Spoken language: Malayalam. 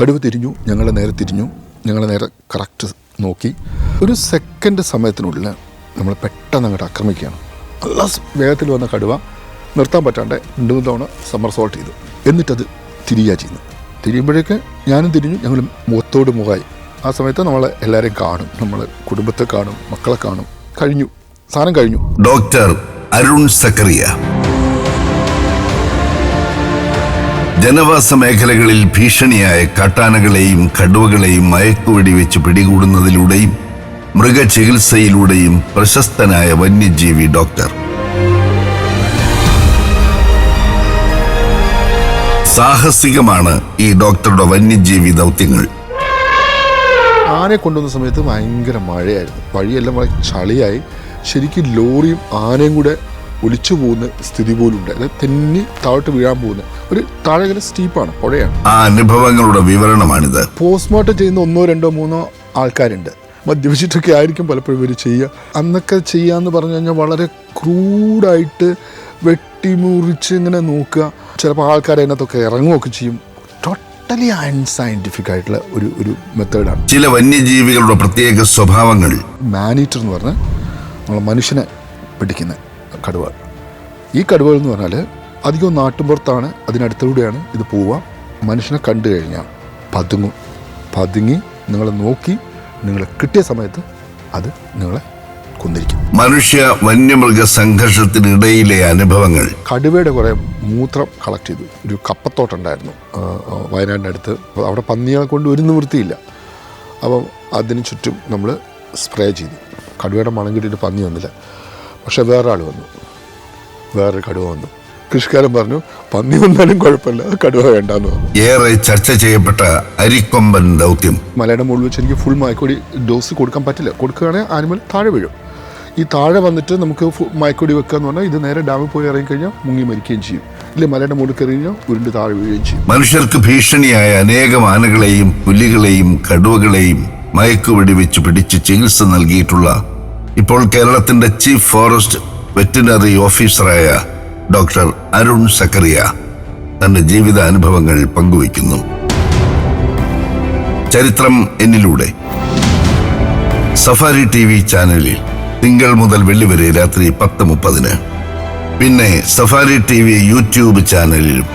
കടുവ തിരിഞ്ഞു, ഞങ്ങളെ നേരെ കറക്റ്റ് നോക്കി. ഒരു സെക്കൻഡ് സമയത്തിനുള്ളിൽ നമ്മൾ പെട്ടെന്ന് അങ്ങോട്ട് ആക്രമിക്കുകയാണ്. നല്ല വേഗത്തിൽ വന്ന കടുവ നിർത്താൻ പറ്റാണ്ട് 2 തവണ സമ്മർസോൾട്ട് ചെയ്തു. എന്നിട്ടത് തിരിയുക ചെയ്യുന്നു. തിരിയുമ്പോഴേക്ക് ഞാനും തിരിഞ്ഞു, ഞങ്ങൾ മുഖത്തോട് മുഖമായി. ആ സമയത്ത് നമ്മൾ എല്ലാവരെയും കാണും, നമ്മൾ കുടുംബത്തെ കാണും, മക്കളെ കാണും. സാധനം കഴിഞ്ഞു. ഡോക്ടർ അരുൺ സക്കറിയ ജനവാസ മേഖലകളിൽ ഭീഷണിയായ കാട്ടാനകളെയും കടുവകളെയും മയക്കുവെടി വെച്ച് പിടികൂടുന്നതിലൂടെയും മൃഗചികിത്സയിലൂടെയും പ്രശസ്തനായ വന്യജീവി ഡോക്ടർ. സാഹസികമാണ് ഈ ഡോക്ടറുടെ വന്യജീവി ദൗത്യങ്ങൾ. ആനയെ കൊണ്ടുവന്ന സമയത്ത് ഭയങ്കര മഴയായിരുന്നു. വഴിയെല്ലാം വളരെ ചളിയായി. ശരിക്കും ലോറിയും ആനയും കൂടെ ഒലിച്ചു പോകുന്ന സ്ഥിതി പോലും ഉണ്ട്. അത് തെന്നി താഴോട്ട് വീഴാൻ പോകുന്ന ഒരു താഴെ സ്റ്റീപ്പാണ്, പുഴയാണ്. ആ അനുഭവങ്ങളുടെ വിവരണമാണിത്. പോസ്റ്റ്മോർട്ടം ചെയ്യുന്ന 1, 2, 3 ആൾക്കാരുണ്ട്. മദ്യപിച്ചിട്ടൊക്കെ ആയിരിക്കും പലപ്പോഴും ഇവർ ചെയ്യുക. അന്നൊക്കെ ചെയ്യാന്ന് പറഞ്ഞു കഴിഞ്ഞാൽ വളരെ ക്രൂഡായിട്ട് വെട്ടിമുറിച്ച് ഇങ്ങനെ നോക്കുക. ചിലപ്പോൾ ആൾക്കാർ അതിനകത്തൊക്കെ ഇറങ്ങുകയൊക്കെ ചെയ്യും. ടോട്ടലി അൺസയന്റിഫിക് ആയിട്ടുള്ള ഒരു മെത്തേഡാണ്. ചില വന്യജീവികളുടെ പ്രത്യേക സ്വഭാവങ്ങൾ. മാനീറ്റർ എന്ന് പറഞ്ഞാൽ നമ്മളെ മനുഷ്യനെ പിടിക്കുന്ന കടുവ. ഈ കടുവകൾ എന്ന് പറഞ്ഞാൽ അധികവും നാട്ടുമ്പുറത്താണ്, അതിനടുത്തൂടെയാണ് ഇത് പോവുക. മനുഷ്യനെ കണ്ടു കഴിഞ്ഞാൽ പതുങ്ങി നിങ്ങളെ നോക്കി നിങ്ങളെ കിട്ടിയ സമയത്ത് അത് നിങ്ങളെ കൊന്നിരിക്കും. മനുഷ്യ വന്യമൃഗ സംഘർഷത്തിനിടയിലെ അനുഭവങ്ങൾ. കടുവയുടെ കുറേ മൂത്രം കളക്ട് ചെയ്തു. ഒരു കപ്പത്തോട്ടുണ്ടായിരുന്നു വയനാടിൻ്റെ അടുത്ത്. അവിടെ പന്നികളെ കൊണ്ട് ഒരു നിവൃത്തിയില്ല. അപ്പം അതിന് ചുറ്റും നമ്മൾ സ്പ്രേ ചെയ്തു. കടുവയുടെ മണം കിട്ടിയിട്ട് പന്നി വന്നില്ല. പക്ഷെ വേറൊരു കടുവ വന്നു. കൃഷിക്കാരൻ പറഞ്ഞു പന്നി വന്നാലും കുഴപ്പമില്ല, കടുവ വേണ്ടാന്ന് പറഞ്ഞു. ഏറെ ചർച്ച ചെയ്യപ്പെട്ട അരിക്കൊമ്പൻ ദൗത്യം. മലയുടെ മുകളിൽ വെച്ച് എനിക്ക് ഫുൾ മയക്കൊടി ഡോസ് കൊടുക്കാൻ പറ്റില്ല. കൊടുക്കുകയാണെങ്കിൽ ആനിമൽ താഴെ വീഴും. ഈ താഴെ വന്നിട്ട് നമുക്ക് മയക്കൊടി വെക്കുക എന്ന് പറഞ്ഞാൽ ഇത് നേരെ ഡാമിൽ പോയി ഇറങ്ങിക്കഴിഞ്ഞാൽ മുങ്ങി മരിക്കുകയും ചെയ്യും. ഇല്ല മലയുടെ മുകളിൽ കയറി കഴിഞ്ഞാൽ ഉരുണ്ട് താഴെ വീഴുകയും ചെയ്യും. മനുഷ്യർക്ക് ഭീഷണിയായ അനേകം ആനകളെയും പുലികളെയും കടുവകളെയും മയക്കുവെടി വെച്ച് പിടിച്ച് ചികിത്സ നൽകിയിട്ടുള്ള ഇപ്പോൾ കേരളത്തിന്റെ ചീഫ് ഫോറസ്റ്റ് വെറ്റിനറി ഓഫീസറായ ഡോക്ടർ അരുൺ സക്കറിയ തന്റെ ജീവിത അനുഭവങ്ങൾ പങ്കുവയ്ക്കുന്നു. ചരിത്രം എന്നിലൂടെ സഫാരി TV ചാനലിൽ തിങ്കൾ മുതൽ വെള്ളി വരെ രാത്രി 10:30. പിന്നെ സഫാരി TV യൂട്യൂബ് ചാനലിലും.